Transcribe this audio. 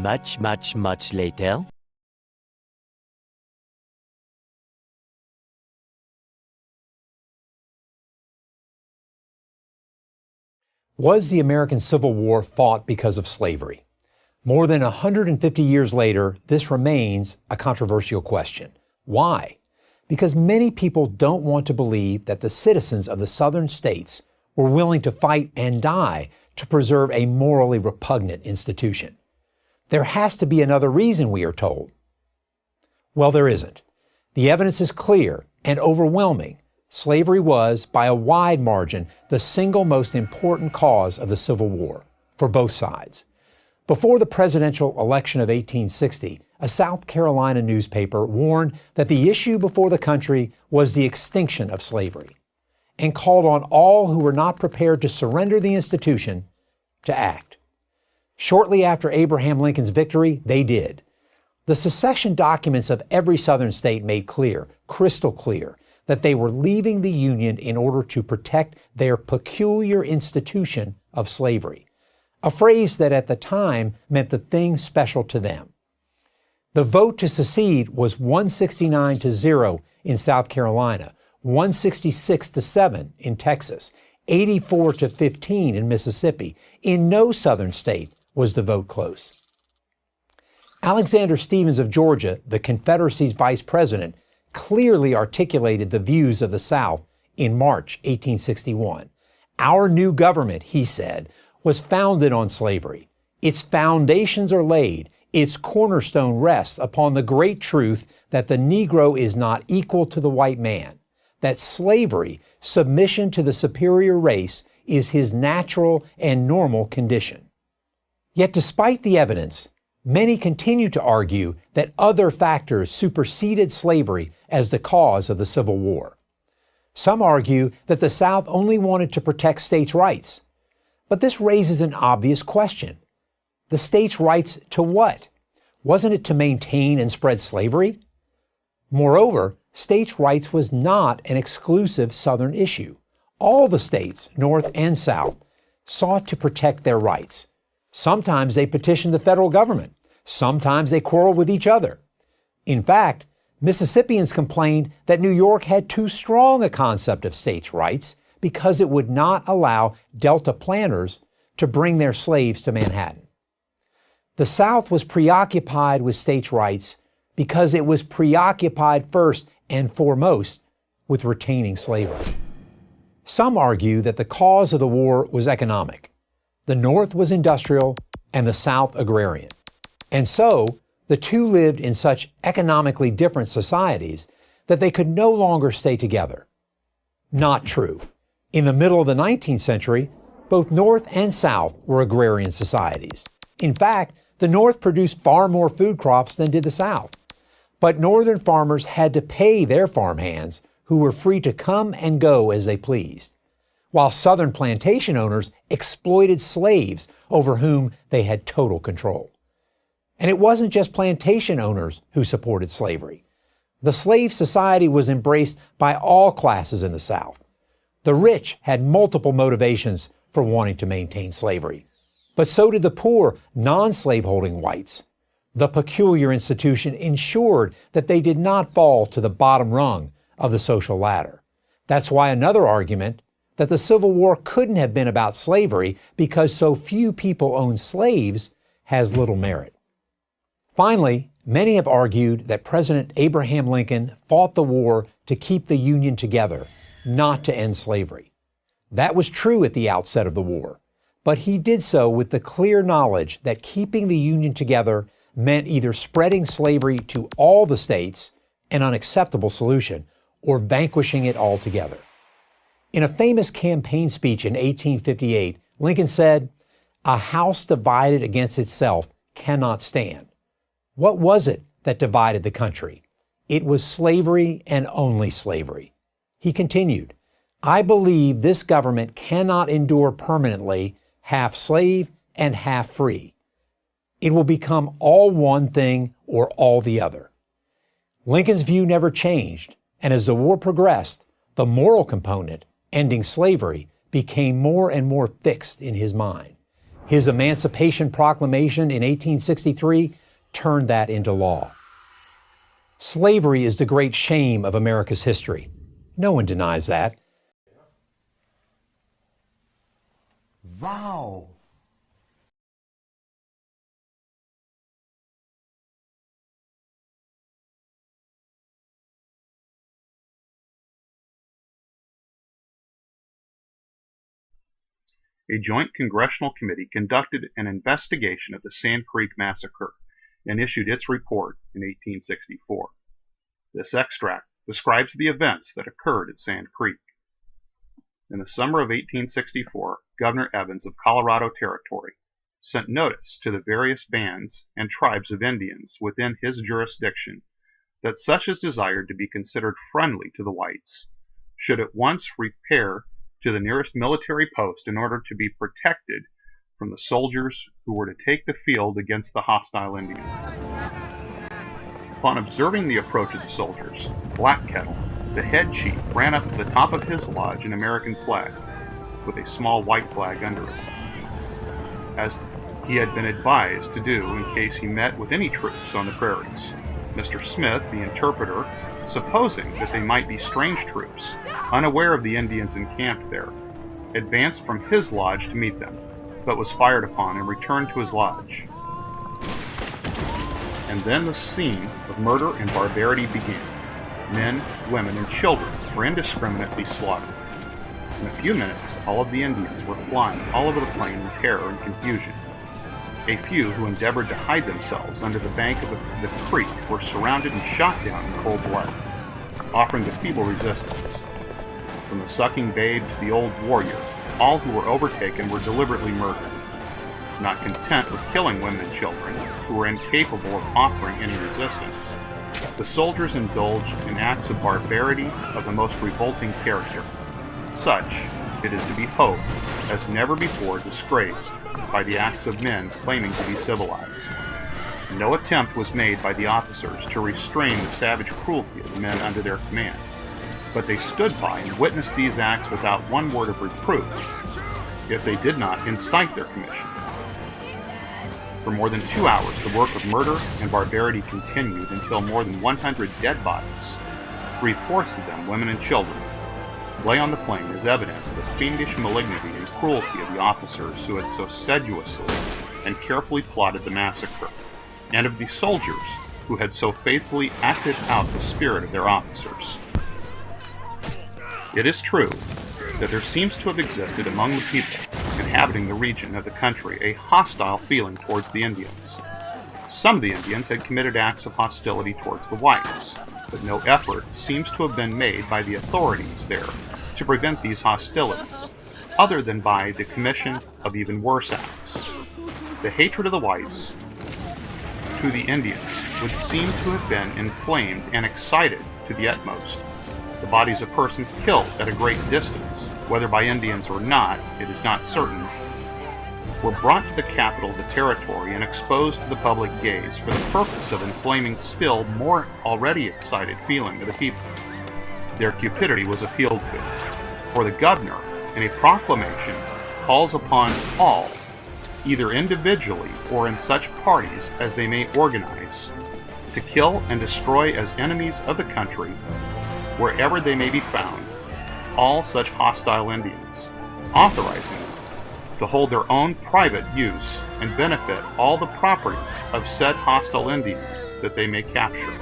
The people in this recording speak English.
Much later. Was the American Civil War fought because of slavery? More than 150 years later, this remains a controversial question. Why? Because many people don't want to believe that the citizens of the southern states were willing to fight and die to preserve a morally repugnant institution. There has to be another reason, we are told. Well, there isn't. The evidence is clear and overwhelming. Slavery was, by a wide margin, the single most important cause of the Civil War, for both sides. Before the presidential election of 1860, a South Carolina newspaper warned that the issue before the country was the extinction of slavery, and called on all who were not prepared to surrender the institution to act. Shortly after Abraham Lincoln's victory, they did. The secession documents of every Southern state made clear, crystal clear, that they were leaving the Union in order to protect their peculiar institution of slavery, a phrase that at the time meant the thing special to them. The vote to secede was 169-0 in South Carolina, 166-7 in Texas, 84-15 in Mississippi. In no Southern state was the vote close. Alexander Stephens of Georgia, the Confederacy's vice president, clearly articulated the views of the South in March 1861. Our new government, he said, was founded on slavery. Its foundations are laid. Its cornerstone rests upon the great truth that the Negro is not equal to the white man, that slavery, submission to the superior race, is his natural and normal condition. Yet despite the evidence, many continue to argue that other factors superseded slavery as the cause of the Civil War. Some argue that the South only wanted to protect states' rights. But this raises an obvious question. The states' rights to what? Wasn't it to maintain and spread slavery? Moreover, states' rights was not an exclusive Southern issue. All the states, North and South, sought to protect their rights. Sometimes they petitioned the federal government. Sometimes they quarreled with each other. In fact, Mississippians complained that New York had too strong a concept of states' rights because it would not allow Delta planters to bring their slaves to Manhattan. The South was preoccupied with states' rights because it was preoccupied first and foremost with retaining slavery. Some argue that the cause of the war was economic. The North was industrial and the South agrarian. And so, the two lived in such economically different societies that they could no longer stay together. Not true. In the middle of the 19th century, both North and South were agrarian societies. In fact, the North produced far more food crops than did the South. But Northern farmers had to pay their farmhands, who were free to come and go as they pleased, while Southern plantation owners exploited slaves over whom they had total control. And it wasn't just plantation owners who supported slavery. The slave society was embraced by all classes in the South. The rich had multiple motivations for wanting to maintain slavery, but so did the poor, non-slaveholding whites. The peculiar institution ensured that they did not fall to the bottom rung of the social ladder. That's why another argument that the Civil War couldn't have been about slavery because so few people owned slaves has little merit. Finally, many have argued that President Abraham Lincoln fought the war to keep the Union together, not to end slavery. That was true at the outset of the war, but he did so with the clear knowledge that keeping the Union together meant either spreading slavery to all the states, an unacceptable solution, or vanquishing it altogether. In a famous campaign speech in 1858, Lincoln said, "A house divided against itself cannot stand." What was it that divided the country? It was slavery and only slavery. He continued, "I believe this government cannot endure permanently half slave and half free. It will become all one thing or all the other." Lincoln's view never changed, and as the war progressed, the moral component, ending slavery, became more and more fixed in his mind. His Emancipation Proclamation in 1863 turned that into law. Slavery is the great shame of America's history. No one denies that. Wow! A joint congressional committee conducted an investigation of the Sand Creek Massacre and issued its report in 1864. This extract describes the events that occurred at Sand Creek. In the summer of 1864, Governor Evans of Colorado Territory sent notice to the various bands and tribes of Indians within his jurisdiction that such as desired to be considered friendly to the whites should at once repair to the nearest military post in order to be protected from the soldiers who were to take the field against the hostile Indians. Upon observing the approach of the soldiers, Black Kettle, the head chief, ran up to the top of his lodge an American flag with a small white flag under it, as he had been advised to do in case he met with any troops on the prairies. Mr. Smith, the interpreter, supposing that they might be strange troops, unaware of the Indians encamped there, advanced from his lodge to meet them, but was fired upon and returned to his lodge. And then the scene of murder and barbarity began. Men, women, and children were indiscriminately slaughtered. In a few minutes, all of the Indians were flying all over the plain in terror and confusion. A few who endeavored to hide themselves under the bank of the creek were surrounded and shot down in cold blood, offering a feeble resistance. From the sucking babe to the old warrior, all who were overtaken were deliberately murdered. Not content with killing women and children, who were incapable of offering any resistance, the soldiers indulged in acts of barbarity of the most revolting character, such, it is to be hoped, as never before disgraced by the acts of men claiming to be civilized. No attempt was made by the officers to restrain the savage cruelty of the men under their command, but they stood by and witnessed these acts without one word of reproof, if they did not incite their commission. For more than 2 hours, the work of murder and barbarity continued until more than 100 dead bodies, 3/4 of them women and children, lay on the plain as evidence of the fiendish malignity and cruelty of the officers who had so sedulously and carefully plotted the massacre, and of the soldiers who had so faithfully acted out the spirit of their officers. It is true that there seems to have existed among the people inhabiting the region of the country a hostile feeling towards the Indians. Some of the Indians had committed acts of hostility towards the whites, but no effort seems to have been made by the authorities there to prevent these hostilities, other than by the commission of even worse acts. The hatred of the whites to the Indians would seem to have been inflamed and excited to the utmost. The bodies of persons killed at a great distance, whether by Indians or not, it is not certain, were brought to the capital of the territory and exposed to the public gaze for the purpose of inflaming still more already excited feeling of the people. Their cupidity was appealed to, for the governor, in a proclamation, calls upon all, either individually or in such parties as they may organize, to kill and destroy as enemies of the country, wherever they may be found, all such hostile Indians, authorizing them to hold their own private use and benefit all the property of said hostile Indians that they may capture.